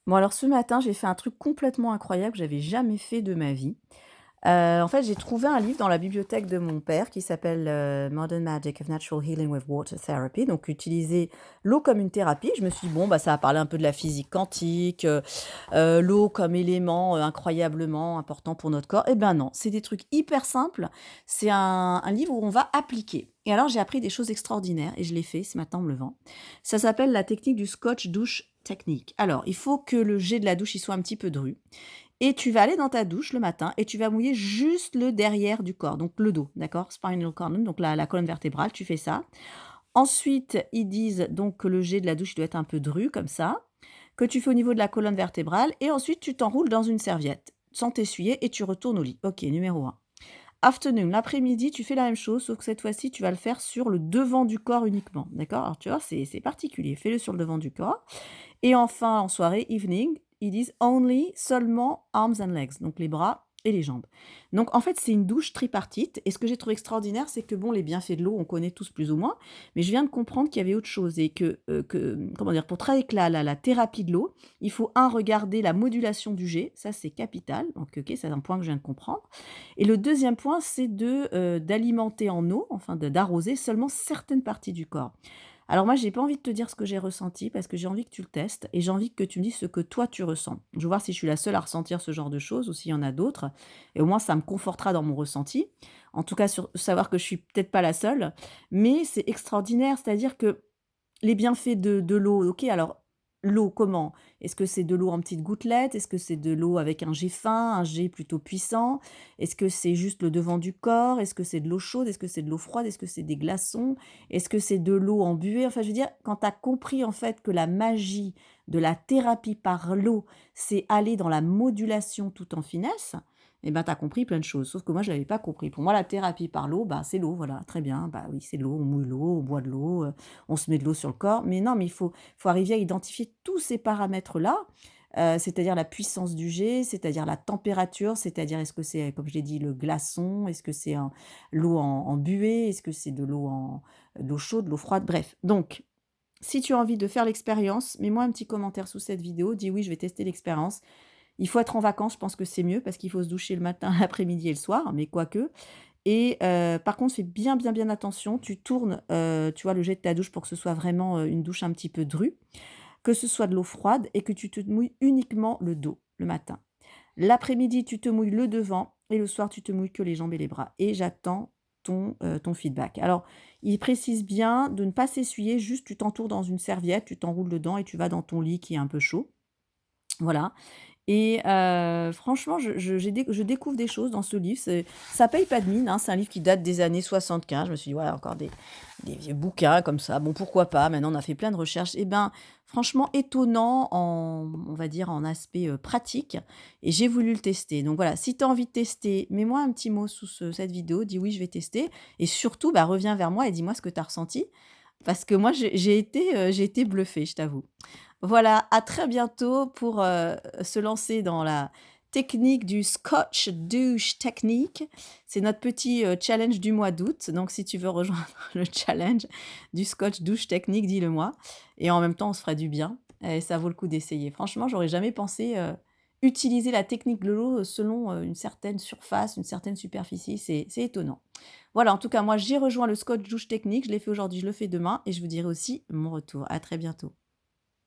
Bon alors ce matin, j'ai fait un truc complètement incroyable que j'avais jamais fait de ma vie. En fait, j'ai trouvé un livre dans la bibliothèque de mon père qui s'appelle, Modern Magic of Natural Healing with Water Therapy, donc utiliser l'eau comme une thérapie. Je me suis dit: «Bon, bah, ça va parler un peu de la physique quantique, l'eau comme élément, incroyablement important pour notre corps». Eh ben non, c'est des trucs hyper simples. C'est un livre où on va appliquer et alors j'ai appris des choses extraordinaires et je l'ai fait ce matin en me levant. Ça s'appelle la technique du scotch douche technique. Alors, il faut que le jet de la douche, il soit un petit peu dru et tu vas aller dans ta douche le matin et tu vas mouiller juste le derrière du corps, donc le dos, d'accord? Spinal column, donc la colonne vertébrale, tu fais ça. Ensuite, ils disent donc que le jet de la douche, il doit être un peu dru comme ça, que tu fais au niveau de la colonne vertébrale et ensuite tu t'enroules dans une serviette sans t'essuyer et tu retournes au lit. OK, numéro un. Afternoon, l'après-midi, tu fais la même chose, sauf que cette fois-ci, tu vas le faire sur le devant du corps uniquement, d'accord? Alors tu vois, c'est particulier, fais-le sur le devant du corps. Et enfin, en soirée, evening, ils disent only, seulement arms and legs, donc les bras et les jambes. Donc en fait, c'est une douche tripartite et ce que j'ai trouvé extraordinaire, c'est que bon, les bienfaits de l'eau, on connaît tous plus ou moins, mais je viens de comprendre qu'il y avait autre chose et que comment dire? Pour travailler avec la thérapie de l'eau, il faut regarder la modulation du jet, ça c'est capital, donc OK, c'est un point que je viens de comprendre et le deuxième point, c'est d'alimenter en eau, enfin d'arroser seulement certaines parties du corps. Alors moi, j'ai pas envie de te dire ce que j'ai ressenti parce que j'ai envie que tu le testes et j'ai envie que tu me dises ce que toi tu ressens. Je veux voir si je suis la seule à ressentir ce genre de choses ou s'il y en a d'autres et au moins ça me confortera dans mon ressenti. En tout cas, sur savoir que je suis peut-être pas la seule, mais c'est extraordinaire. C'est-à-dire que les bienfaits de l'eau, OK, alors l'eau comment? Est-ce que c'est de l'eau en petites gouttelettes? Est-ce que c'est de l'eau avec un jet fin, un jet plutôt puissant? Est-ce que c'est juste le devant du corps? Est-ce que c'est de l'eau chaude? Est-ce que c'est de l'eau froide? Est-ce que c'est des glaçons? Est-ce que c'est de l'eau en buée? Enfin, je veux dire, quand tu as compris en fait que la magie de la thérapie par l'eau, c'est aller dans la modulation tout en finesse, et ben, tu as compris plein de choses. Sauf que moi, je l'avais pas compris. Pour moi, la thérapie par l'eau, bah, c'est l'eau, voilà, très bien. Bah oui, c'est l'eau, on mouille l'eau, on boit de l'eau, on se met de l'eau sur le corps. Mais non, mais il faut arriver à identifier tous ces paramètres-là, c'est-à-dire la puissance du jet, c'est-à-dire la température, c'est-à-dire est-ce que c'est, comme je l'ai dit, le glaçon? Est-ce que c'est l'eau en buée? Est-ce que c'est de l'eau chaude, de l'eau froide? Bref, donc si tu as envie de faire l'expérience, mets-moi un petit commentaire sous cette vidéo, dis: «Oui, je vais tester l'expérience». Il faut être en vacances, je pense que c'est mieux parce qu'il faut se doucher le matin, l'après-midi et le soir, mais quoique. Et par contre, fais bien, bien, bien attention. Tu tournes, tu vois, le jet de ta douche pour que ce soit vraiment, une douche un petit peu drue, que ce soit de l'eau froide et que tu te mouilles uniquement le dos, le matin. L'après-midi, tu te mouilles le devant et le soir, tu te mouilles que les jambes et les bras et j'attends ton feedback. Alors, il précise bien de ne pas s'essuyer, juste tu t'entoures dans une serviette, tu t'enroules dedans et tu vas dans ton lit qui est un peu chaud. Voilà. Et franchement, je découvre des choses dans ce livre. Ça paye pas de mine, hein. C'est un livre qui date des années 75. Je me suis dit: «Ouais, encore des vieux bouquins comme ça, bon, pourquoi pas?» Maintenant, on a fait plein de recherches. Et ben, franchement étonnant on va dire, en aspect, pratique et j'ai voulu le tester. Donc voilà, si tu as envie de tester, mets-moi un petit mot sous cette vidéo, dis: «Oui, je vais tester» et surtout, bah, reviens vers moi et dis-moi ce que tu as ressenti parce que moi, j'ai été bluffée, je t'avoue. Voilà, à très bientôt pour, se lancer dans la technique du Scotch douche technique. C'est notre petit, challenge du mois d'août, donc si tu veux rejoindre le challenge du Scotch douche technique, dis-le moi et en même temps, on se fera du bien et ça vaut le coup d'essayer. Franchement, j'aurais jamais pensé, utiliser la technique de l'eau, selon, une certaine surface, une certaine superficie, c'est étonnant. Voilà, en tout cas, moi, j'ai rejoint le Scotch douche technique, je l'ai fait aujourd'hui, je le fais demain et je vous dirai aussi mon retour. À très bientôt.